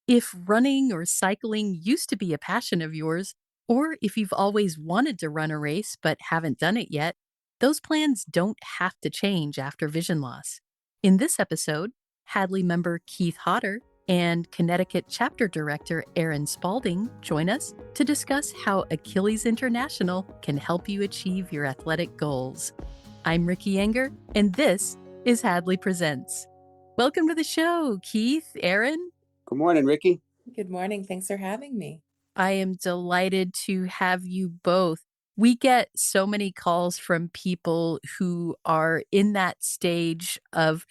If running or cycling used to be a passion of yours, or if you've always wanted to run a race but haven't done it yet, those plans don't have to change after vision loss. In this episode, Hadley member Keith Hodder and Connecticut chapter director Aaron Spalding join us to discuss how Achilles International can help you achieve your athletic goals. I'm Ricky Enger, and this is Hadley Presents. Welcome to the show, Keith, Aaron. Good morning, Ricky. Good morning. Thanks for having me. I am delighted to have you both. We get so many calls from people who are in that stage of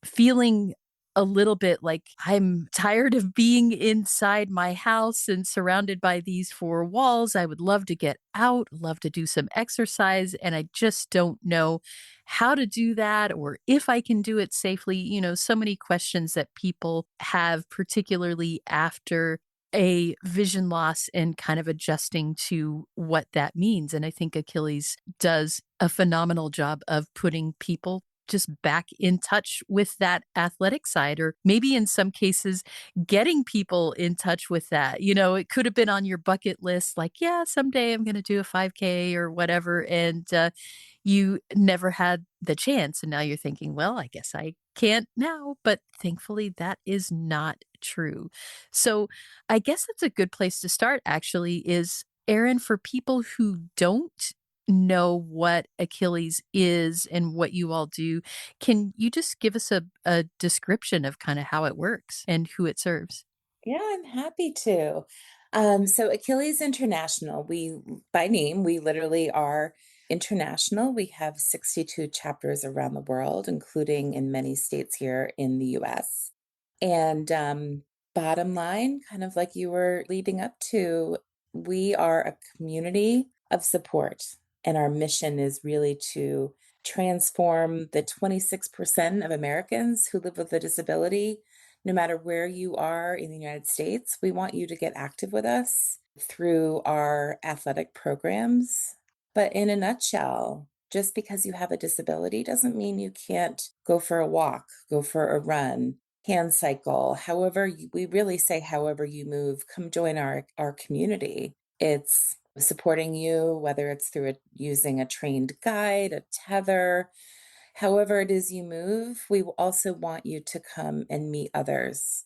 feeling a little bit like I'm tired of being inside my house and surrounded by these four walls. I would love to get out, love to do some exercise, and I just don't know how to do that or if I can do it safely. So many questions that people have, particularly after a vision loss and kind of adjusting to what that means. And I think Achilles does a phenomenal job of putting people just back in touch with that athletic side, or maybe in some cases, getting people in touch with that. It could have been on your bucket list, like, yeah, someday I'm going to do a 5K or whatever. And you never had the chance. And now you're thinking, well, I guess I can't now. But thankfully, that is not true. So I guess that's a good place to start, actually, is Aaron, for people who don't know what Achilles is and what you all do, can you just give us a description of kind of how it works and who it serves? Yeah, I'm happy to. So Achilles International, by name, we literally are international. We have 62 chapters around the world, including in many states here in the US. And bottom line, kind of like you were leading up to, we are a community of support. And our mission is really to transform the 26% of Americans who live with a disability. No matter where you are in the United States, we want you to get active with us through our athletic programs. But in a nutshell, just because you have a disability doesn't mean you can't go for a walk, go for a run, hand cycle, we really say however you move, come join our community. It's supporting you, whether it's through using a trained guide, a tether, however it is you move. We also want you to come and meet others.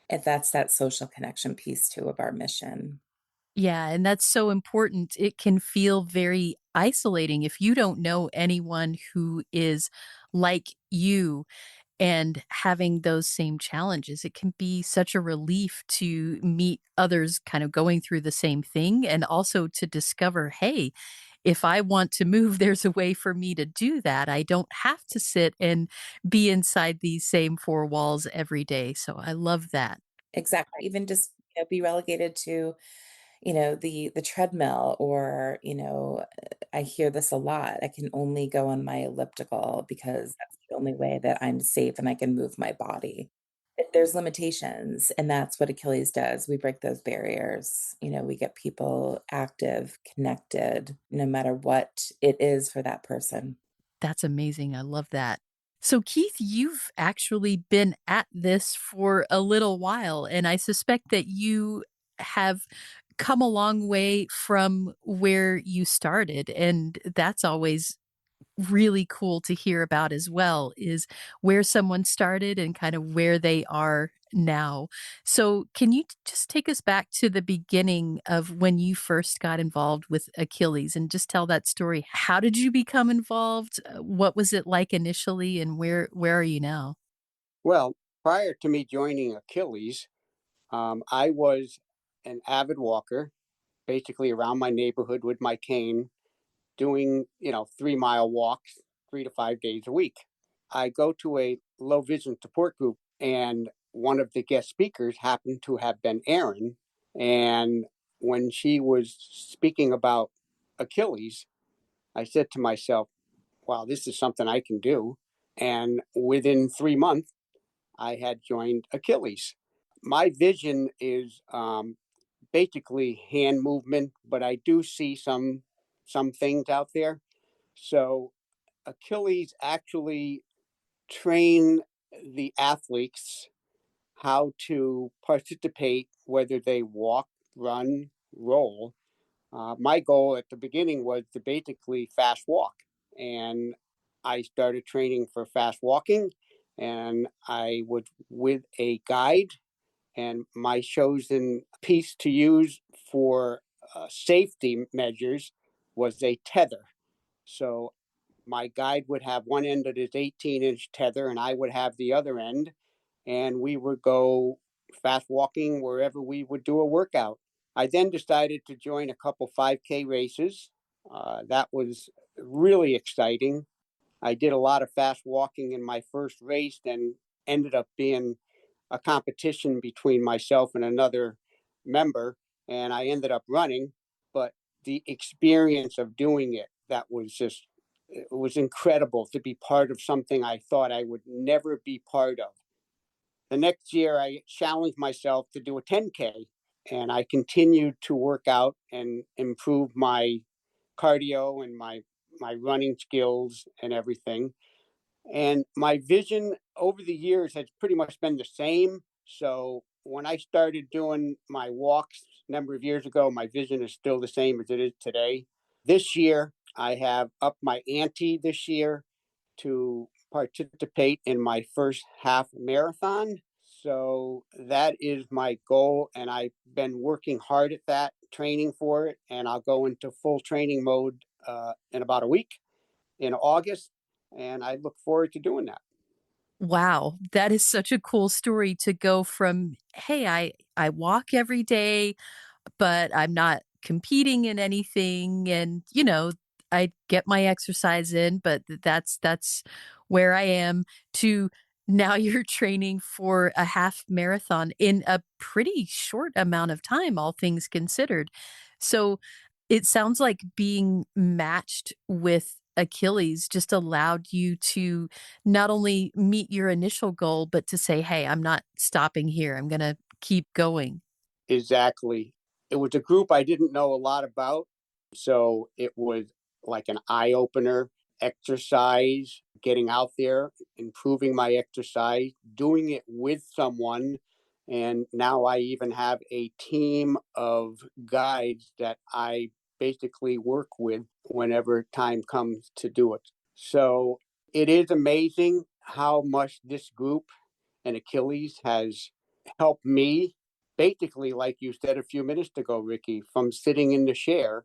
If that's that social connection piece too of our mission. Yeah, and that's so important. It can feel very isolating if you don't know anyone who is like you and having those same challenges. It can be such a relief to meet others kind of going through the same thing, and also to discover, hey, if I want to move, there's a way for me to do that. I don't have to sit and be inside these same four walls every day. So I love that. Exactly. Even just be relegated to the treadmill, or I hear this a lot. I can only go on my elliptical because that's the only way that I'm safe and I can move my body. There's limitations, and that's what Achilles does. We break those barriers. We get people active, connected, no matter what it is for that person. That's amazing. I love that. So, Keith, you've actually been at this for a little while, and I suspect that you have come a long way from where you started. And that's always really cool to hear about as well, is where someone started and kind of where they are now. So, can you just take us back to the beginning of when you first got involved with Achilles and just tell that story? How did you become involved? What was it like initially, and where are you now? Well, prior to me joining Achilles, I was an avid walker, basically around my neighborhood with my cane, doing 3-mile walks 3 to 5 days a week. I go to a low vision support group, and one of the guest speakers happened to have been Erin. And when she was speaking about Achilles, I said to myself, wow, this is something I can do. And within 3 months, I had joined Achilles. My vision is basically hand movement, but I do see some things out there. So Achilles actually train the athletes how to participate, whether they walk, run, roll. My goal at the beginning was to basically fast walk. And I started training for fast walking, and I was with a guide. And my chosen piece to use for safety measures was a tether. So my guide would have one end of his 18-inch tether, and I would have the other end. And we would go fast walking wherever we would do a workout. I then decided to join a couple 5K races. That was really exciting. I did a lot of fast walking in my first race and ended up being a competition between myself and another member, and I ended up running. But the experience of doing it, that was just, it was incredible to be part of something I thought I would never be part of. The next year, I challenged myself to do a 10K, and I continued to work out and improve my cardio and my running skills and everything. And my vision over the years has pretty much been the same. So when I started doing my walks a number of years ago, my vision is still the same as it is today. This year, I have upped my ante this year to participate in my first half marathon. So that is my goal. And I've been working hard at that, training for it. And I'll go into full training mode in about a week in August. And I look forward to doing that. Wow, that is such a cool story to go from, "Hey, I walk every day, but I'm not competing in anything, and, I get my exercise in, but that's where I am," to now you're training for a half marathon in a pretty short amount of time, all things considered. So, it sounds like being matched with Achilles just allowed you to not only meet your initial goal, but to say, "Hey, I'm not stopping here. I'm gonna keep going." Exactly. It was a group I didn't know a lot about. So it was like an eye opener, exercise, getting out there, improving my exercise, doing it with someone. And now I even have a team of guides that I basically work with whenever time comes to do it. So it is amazing how much this group and Achilles has helped me, basically, like you said a few minutes ago, Ricky, from sitting in the chair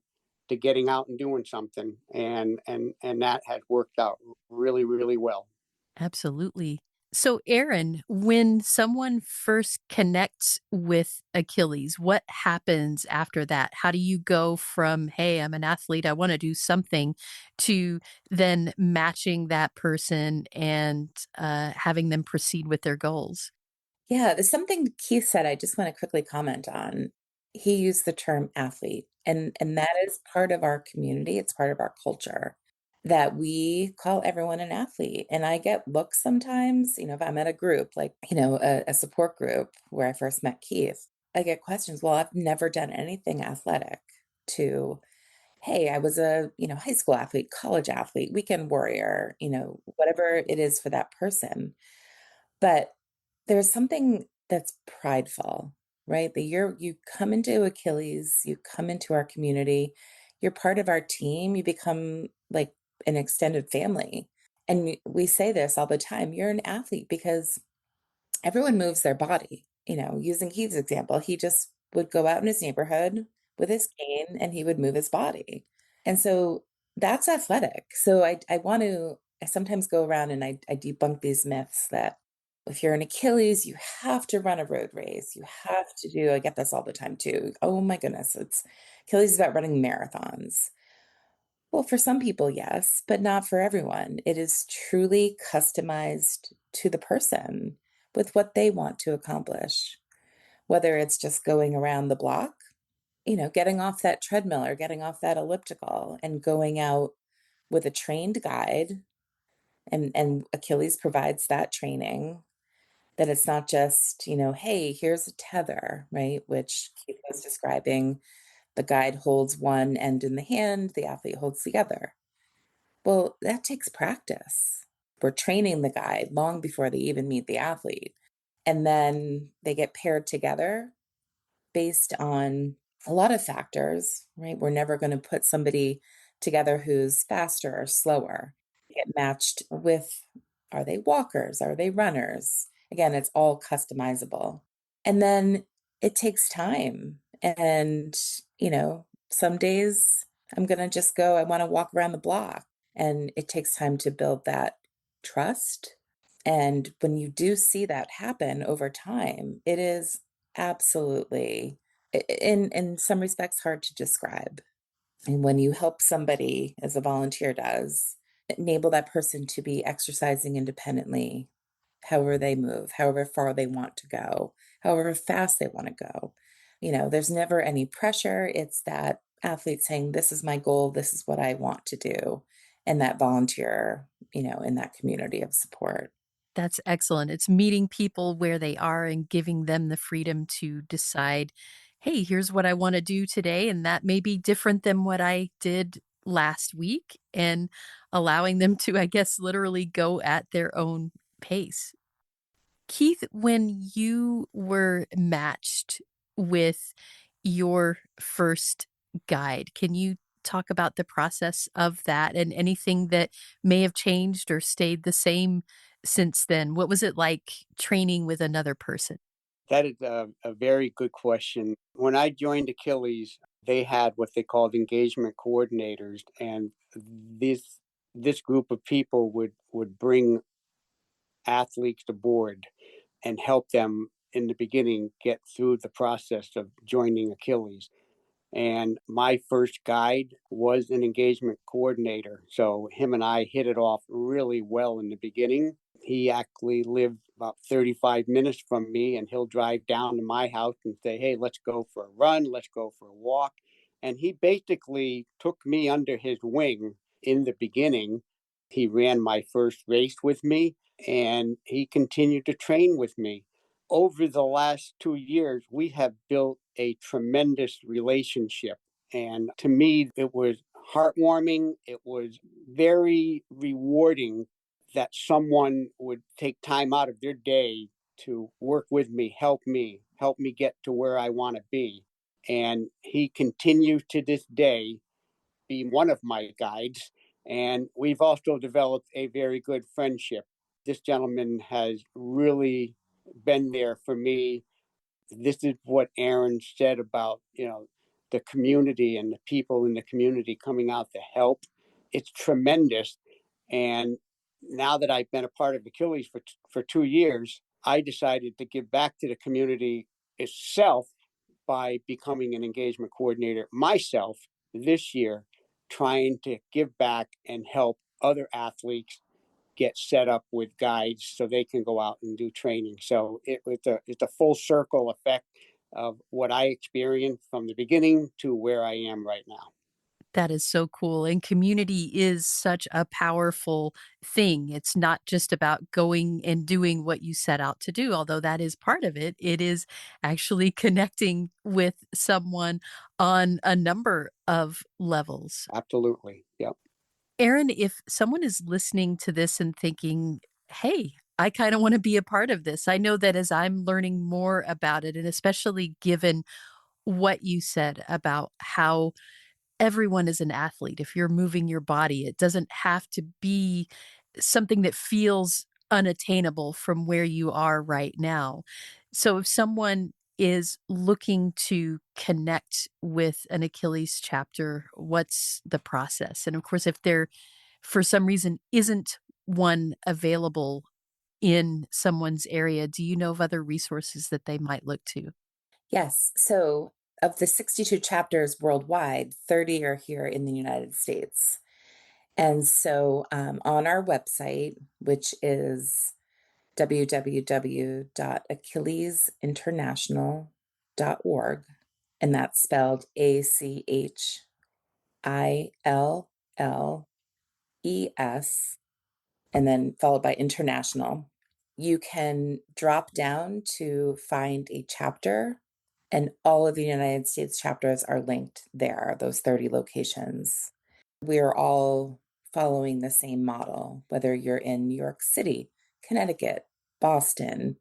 to getting out and doing something. And that has worked out really, really well. Absolutely. So, Aaron, when someone first connects with Achilles, what happens after that? How do you go from, "Hey, I'm an athlete, I want to do something," to then matching that person and having them proceed with their goals? Yeah, there's something Keith said I just want to quickly comment on. He used the term athlete, and that is part of our community, it's part of our culture that we call everyone an athlete. And I get looks sometimes, if I'm at a group, like, a support group where I first met Keith, I get questions. Well, I've never done anything athletic to, hey, I was a, high school athlete, college athlete, weekend warrior, whatever it is for that person. But there's something that's prideful, right? That you come into Achilles, you come into our community, you're part of our team, you become like an extended family. And we say this all the time, you're an athlete because everyone moves their body. Using Keith's example, he just would go out in his neighborhood with his cane and he would move his body. And so that's athletic. So I sometimes go around and I debunk these myths that if you're an Achilles, you have to run a road race. You have to do, I get this all the time too. Oh my goodness, it's Achilles is about running marathons. Well, for some people, yes, but not for everyone. It is truly customized to the person with what they want to accomplish, whether it's just going around the block, getting off that treadmill or getting off that elliptical and going out with a trained guide. And Achilles provides that training that it's not just, hey, here's a tether, right? Which Keith was describing. The guide holds one end in the hand, the athlete holds the other. Well, that takes practice. We're training the guide long before they even meet the athlete. And then they get paired together based on a lot of factors, right? We're never going to put somebody together who's faster or slower. They get matched with, are they walkers? Are they runners? Again, it's all customizable. And then it takes time. And, some days I'm going to just go, I want to walk around the block. And it takes time to build that trust. And when you do see that happen over time, it is absolutely, in some respects, hard to describe. And when you help somebody, as a volunteer does, enable that person to be exercising independently, however they move, however far they want to go, however fast they want to go. There's never any pressure. It's that athlete saying, this is my goal, this is what I want to do. And that volunteer, in that community of support. That's excellent. It's meeting people where they are and giving them the freedom to decide, hey, here's what I want to do today. And that may be different than what I did last week, and allowing them to, I guess, literally go at their own pace. Keith, when you were matched with your first guide, can you talk about the process of that and anything that may have changed or stayed the same since then? What was it like training with another person? That is a very good question. When I joined Achilles, they had what they called engagement coordinators, and this group of people would bring athletes aboard and help them in the beginning get through the process of joining Achilles. And my first guide was an engagement coordinator. So him and I hit it off really well in the beginning. He actually lived about 35 minutes from me, and he'll drive down to my house and say, hey, let's go for a run, let's go for a walk. And he basically took me under his wing in the beginning. He ran my first race with me, and he continued to train with me. Over the last 2 years, we have built a tremendous relationship. And to me, it was heartwarming. It was very rewarding that someone would take time out of their day to work with me, help me get to where I want to be. And he continues to this day be one of my guides. And we've also developed a very good friendship. This gentleman has really been there for me. This is what Aaron said about, the community and the people in the community coming out to help. It's tremendous. And now that I've been a part of Achilles for 2 years, I decided to give back to the community itself by becoming an engagement coordinator myself this year, trying to give back and help other athletes get set up with guides so they can go out and do training. So it's a full circle effect of what I experienced from the beginning to where I am right now. That is so cool. And community is such a powerful thing. It's not just about going and doing what you set out to do, although that is part of it. It is actually connecting with someone on a number of levels. Absolutely. Yep. Aaron, if someone is listening to this and thinking, hey, I kind of want to be a part of this, I know that as I'm learning more about it, and especially given what you said about how everyone is an athlete. If you're moving your body, it doesn't have to be something that feels unattainable from where you are right now. So if someone is looking to connect with an Achilles chapter, what's the process? And of course, if there for some reason isn't one available in someone's area, do you know of other resources that they might look to? Yes. So, of the 62 chapters worldwide, 30 are here in the United States. And so, on our website, which is www.achillesinternational.org, and that's spelled ACHILLES, and then followed by international. You can drop down to find a chapter, and all of the United States chapters are linked there, those 30 locations. We are all following the same model, whether you're in New York City, Connecticut, Boston,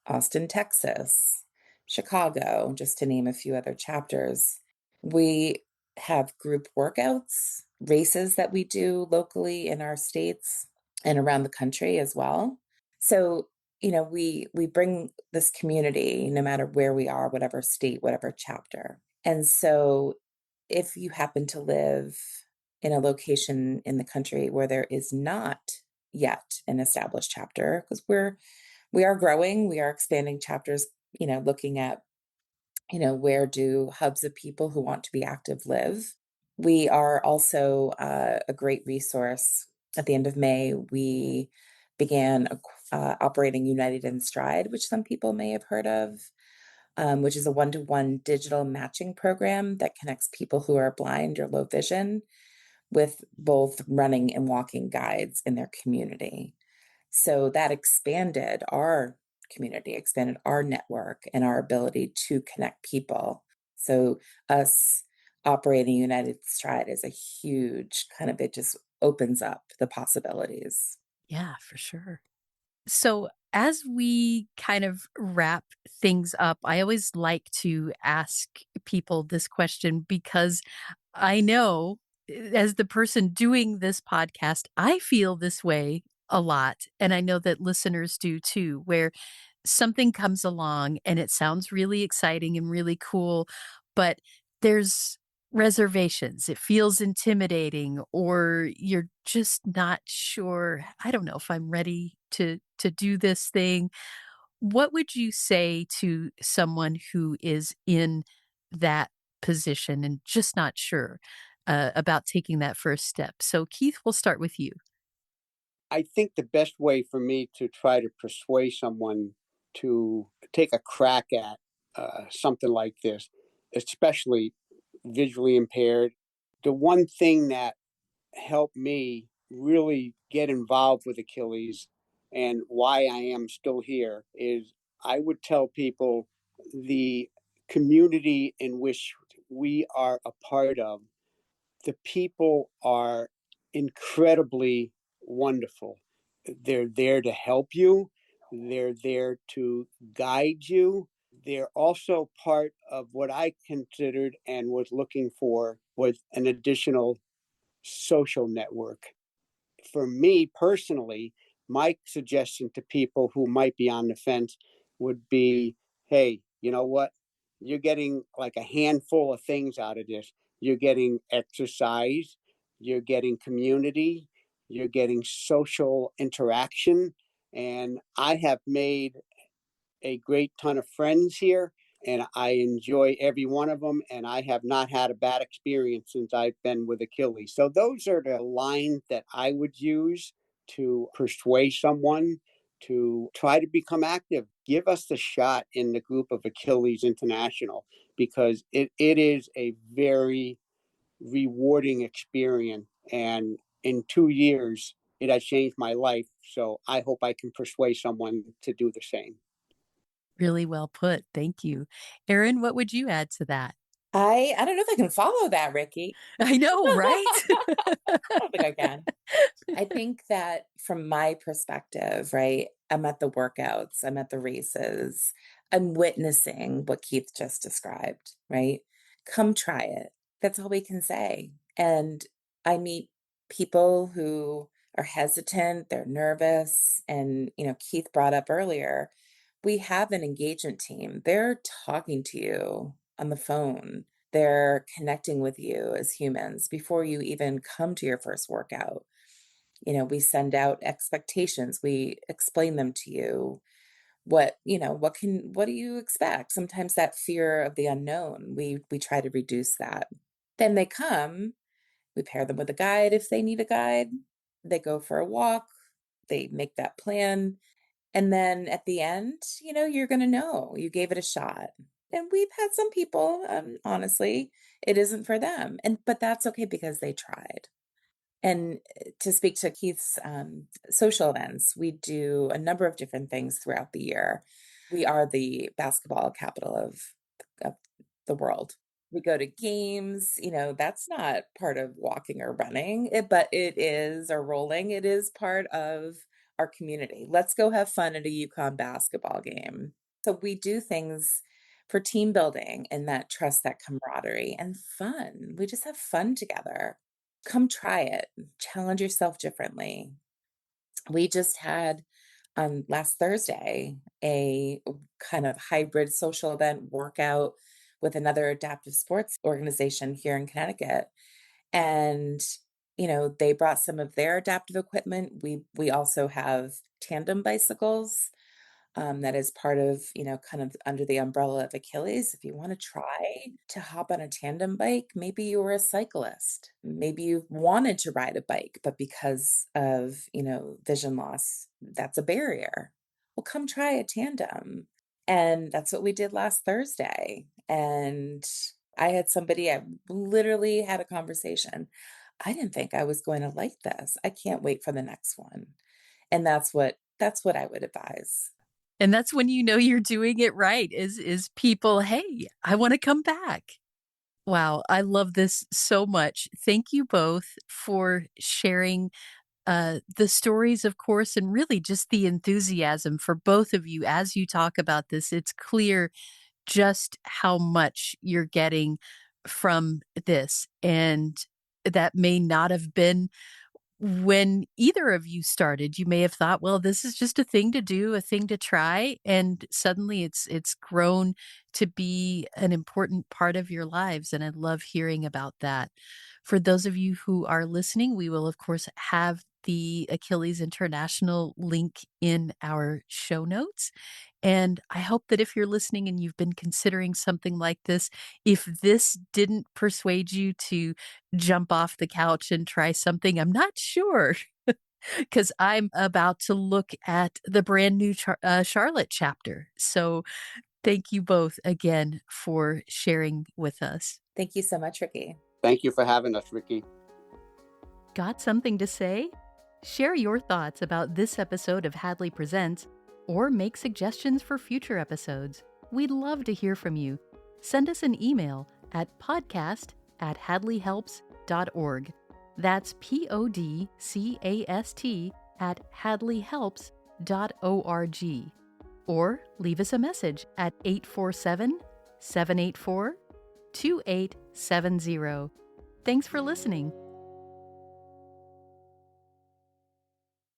Austin, Texas, Chicago, just to name a few other chapters. We have group workouts, races that we do locally in our states and around the country as well. So, we bring this community no matter where we are, whatever state, whatever chapter. And so if you happen to live in a location in the country where there is not yet an established chapter, because we are growing, we are expanding chapters, looking at, where do hubs of people who want to be active live. We are also a great resource. At the end of May, we began operating United in Stride, which some people may have heard of, which is a one-to-one digital matching program that connects people who are blind or low vision with both running and walking guides in their community. So that expanded our community, expanded our network and our ability to connect people. So us operating United Stride is a huge it just opens up the possibilities. Yeah, for sure. So, as we kind of wrap things up, I always like to ask people this question because I know as the person doing this podcast, I feel this way a lot. And I know that listeners do too, where something comes along and it sounds really exciting and really cool, but there's reservations. It feels intimidating or you're just not sure, I don't know if I'm ready to do this thing. What would you say to someone who is in that position and just not sure about taking that first step? So Keith, we'll start with you. I think the best way for me to try to persuade someone to take a crack at something like this, especially visually impaired, the one thing that helped me really get involved with Achilles and why I am still here is I would tell people the community in which we are a part of, the people are incredibly wonderful. They're there to help you, they're there to guide you. They're also part of what I considered and was looking for was an additional social network. For me personally, my suggestion to people who might be on the fence would be, hey, you know what? You're getting like a handful of things out of this. You're getting exercise, you're getting community, you're getting social interaction. And I have made a great ton of friends here and I enjoy every one of them. And I have not had a bad experience since I've been with Achilles. So those are the lines that I would use to persuade someone to try to become active. Give us the shot in the group of Achilles International because it is a very rewarding experience. And in 2 years, it has changed my life. So I hope I can persuade someone to do the same. Really well put. Thank you. Erin, what would you add to that? I don't know if I can follow that, Ricky. I know, right? I don't think I can. I think that from my perspective, right, I'm at the workouts, I'm at the races, I'm witnessing what Keith just described, right? Come try it. That's all we can say. And I meet people who are hesitant, they're nervous. And, Keith brought up earlier, we have an engagement team. They're talking to you on the phone. They're connecting with you as humans before you even come to your first workout. We send out expectations. We explain them to you. What do you expect? Sometimes that fear of the unknown, we try to reduce that. Then they come, we pair them with a guide if they need a guide. They go for a walk, they make that plan. And then at the end, you're going to know you gave it a shot. And we've had some people, honestly, it isn't for them. But that's okay because they tried. And to speak to Keith's social events, we do a number of different things throughout the year. We are the basketball capital of the world. We go to games, that's not part of walking or running, but it is, or rolling, it is part of our community. Let's go have fun at a UConn basketball game. So we do things for team building and that trust, that camaraderie and fun. We just have fun together. Come try it. Challenge yourself differently. We just had last Thursday a kind of hybrid social event workout with another adaptive sports organization here in Connecticut. And they brought some of their adaptive equipment. We also have tandem bicycles, that is part of, kind of under the umbrella of Achilles. If you want to try to hop on a tandem bike, maybe you were a cyclist. Maybe you wanted to ride a bike, but because of, vision loss, that's a barrier. Well, come try a tandem. And that's what we did last Thursday. And I literally had a conversation. I didn't think I was going to like this. I can't wait for the next one. And that's what I would advise. And that's when you know you're doing it right is people, "Hey, I wanna come back." Wow, I love this so much. Thank you both for sharing, the stories, of course, and really just the enthusiasm for both of you as you talk about this. It's clear just how much you're getting from this, and that may not have been when either of you started. You may have thought, well, this is just a thing to do, a thing to try, and suddenly it's grown to be an important part of your lives, and I love hearing about that. For those of you who are listening, we will of course have the Achilles International link in our show notes. And I hope that if you're listening and you've been considering something like this, if this didn't persuade you to jump off the couch and try something, I'm not sure, because I'm about to look at the brand new Charlotte chapter. So thank you both again for sharing with us. Thank you so much, Ricky. Thank you for having us, Ricky. Got something to say? Share your thoughts about this episode of Hadley Presents or make suggestions for future episodes. We'd love to hear from you. Send us an email at podcast@hadleyhelps.org. That's podcast@hadleyhelps.org. Or leave us a message at 847-784-2870. Thanks for listening.